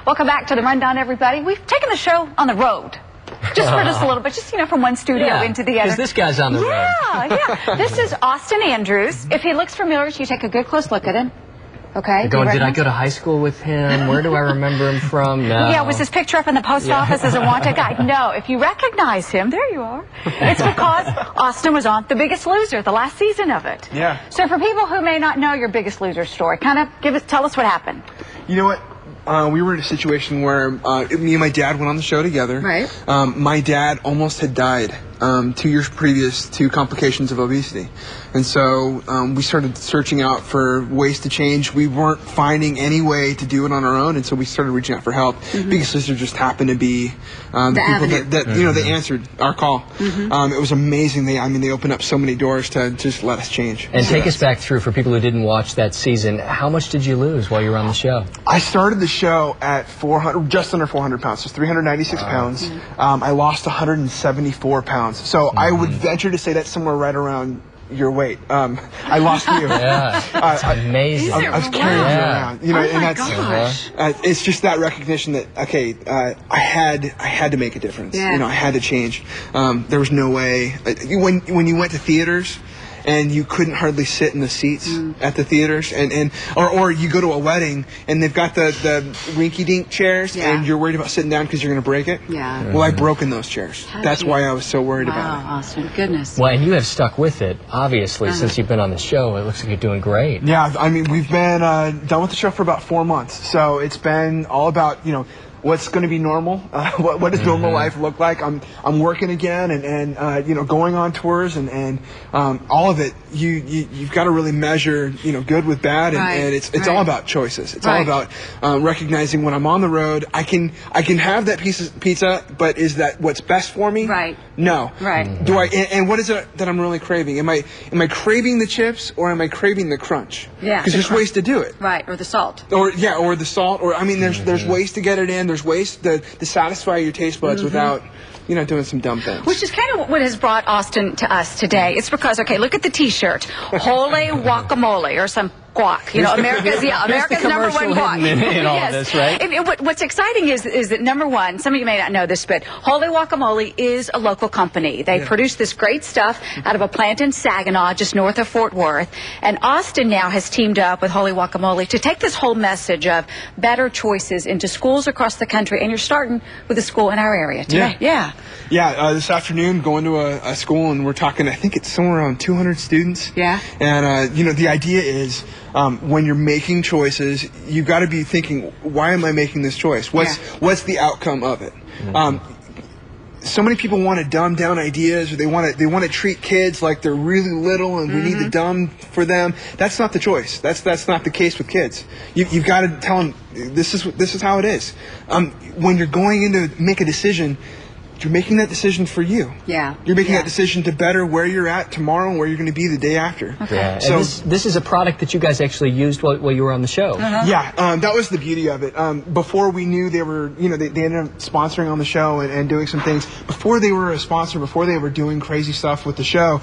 Welcome back to the Rundown, everybody. We've taken the show on the road. Just for just a little bit, just, you know, from one studio into the other. Because this guy's on the road. Yeah. This is Austin Andrews. If he looks familiar, you take a good close look at him. Okay. Did I go to high school with him? Where do I remember him from? No. Yeah, was his picture up in the post office as a wanted guy? No. If you recognize him, there you are. It's because Austin was on The Biggest Loser, the last season of it. Yeah. So for people who may not know your Biggest Loser story, kind of tell us what happened. You know what? We were in a situation where me and my dad went on the show together. Right. My dad almost had died 2 years previous to complications of obesity. And so we started searching out for ways to change. We weren't finding any way to do it on our own, and so we started reaching out for help. Biggest Loser just happened to be the people that you know, they answered our call. It was amazing. They opened up so many doors to just let us change. And take us back through, for people who didn't watch that season, how much did you lose while you were on the show? I started the show at just under 400 pounds, so 396 pounds. I lost 174 pounds. So I would venture to say that's somewhere right around your weight. I lost you. Yeah, it's amazing. I was carrying you around. You know, oh my and gosh. It's just that recognition that I had to make a difference. Yeah. You know, I had to change. There was no way. When you went to theaters and you couldn't hardly sit in the seats at the theaters, or you go to a wedding and they've got the rinky-dink chairs and you're worried about sitting down because you're going to break it. Yeah. Well, I've broken those chairs. That's why I was so worried about it. Wow, Austin, goodness. Well, and you have stuck with it, obviously, since you've been on the show. It looks like you're doing great. Yeah, I mean, we've been done with the show for about 4 months, so it's been all about, you know, what's going to be normal? What does normal life look like? I'm working again, and you know, going on tours, and all of it. You've got to really measure, you know, good with bad, and it's all about choices. It's all about recognizing when I'm on the road, I can have that piece of pizza, but is that what's best for me? Right. No. Right. Do I? And what is it that I'm really craving? Am I craving the chips, or am I craving the crunch? Yeah. Because there's ways to do it. Right. Or the salt. Or the salt. Or I mean, there's ways to get it in. There's ways to satisfy your taste buds without, you know, doing some dumb things. Which is kind of what has brought Austin to us today. It's because, okay, look at the T-shirt, Holy Guacamole, or some guac. You know, America's number one guac. In all of this, right? And what's exciting is that, number one, some of you may not know this, but Holy Guacamole is a local company. They produce this great stuff out of a plant in Saginaw, just north of Fort Worth. And Austin now has teamed up with Holy Guacamole to take this whole message of better choices into schools across the country. And you're starting with a school in our area today. Yeah, this afternoon going to a school, and we're talking, I think it's somewhere around 200 students. Yeah. And, you know, the idea is when you're making choices, you've got to be thinking, why am I making this choice? What's the outcome of it? So many people want to dumb down ideas, or they want to treat kids like they're really little and we need to dumb for them. That's not the choice. That's not the case with kids. You've got to tell them this is how it is. When you're going in to make a decision, you're making that decision for you. Yeah. You're making that decision to better where you're at tomorrow and where you're going to be the day after. Okay. Yeah. So and this is a product that you guys actually used while you were on the show. Yeah, that was the beauty of it. Before we knew they were, you know, they ended up sponsoring on the show and doing some things. Before they were a sponsor, before they were doing crazy stuff with the show,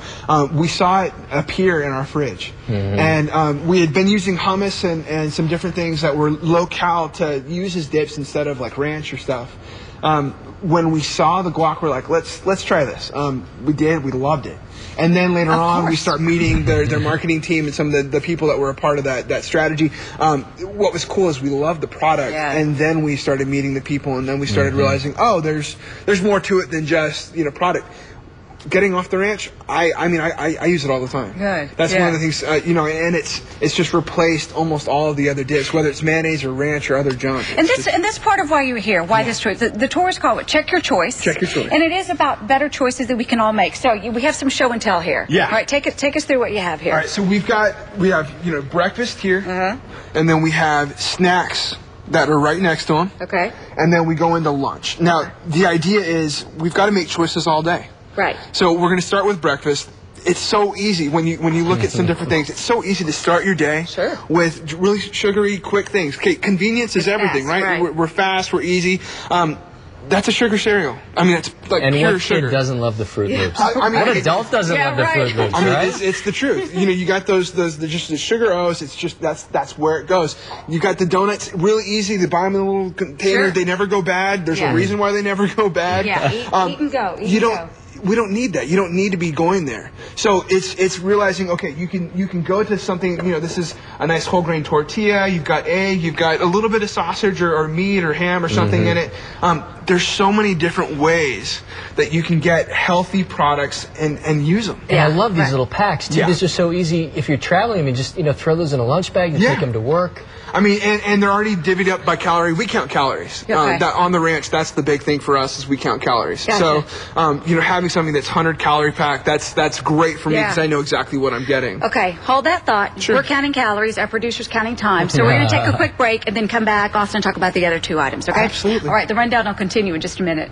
we saw it appear in our fridge. And we had been using hummus and some different things that were low-cal to use as dips instead of like ranch or stuff. When we saw the guac, we're like, let's try this. We did. We loved it. And then later on, we start meeting their marketing team and some of the people that were a part of that strategy. What was cool is we loved the product, and then we started meeting the people, and then we started realizing, oh, there's more to it than just, you know, product. Getting off the ranch, I mean, I use it all the time. Good. That's one of the things, you know, and it's just replaced almost all of the other dips, whether it's mayonnaise or ranch or other junk. And that's part of why you're here. Why this choice? The tour is called Check Your Choice. Check Your Choice. And it is about better choices that we can all make. So we have some show and tell here. Yeah. All right, take us through what you have here. All right, so we have, you know, breakfast here, and then we have snacks that are right next to them. Okay. And then we go into lunch. Now, the idea is we've got to make choices all day. Right. So we're going to start with breakfast. It's so easy when you look at some different things. It's so easy to start your day with really sugary, quick things. Okay, convenience is everything, right? We're fast, we're easy. That's a sugar cereal. I mean, it's like and pure what sugar. kid doesn't love the Fruit Loops? I mean, what adult doesn't love the Fruit Loops, I mean, right? it's the truth. You know, you got those just the sugar O's. It's just that's where it goes. You got the donuts, really easy. They buy them in a little container. Sure. They never go bad. There's a reason why they never go bad. Yeah, eat and go. Eat and go. We don't need that. You don't need to be going there. So it's realizing, okay, you can go to something, you know, this is a nice whole grain tortilla, you've got egg, you've got a little bit of sausage or meat or ham or something in it. There's so many different ways that you can get healthy products and use them. And I love these little packs too. These are so easy if you're traveling. I mean, just throw those in a lunch bag and take them to work. I mean, and they're already divvied up by calorie. We count calories. Okay. That on the ranch, that's the big thing for us is we count calories. Gotcha. So, having something that's 100-calorie pack, that's great for me because I know exactly what I'm getting. Okay, hold that thought. Sure. We're counting calories. Our producer's counting time. So we're going to take a quick break and then come back, Austin, and talk about the other two items, okay? Absolutely. All right, the rundown will continue in just a minute.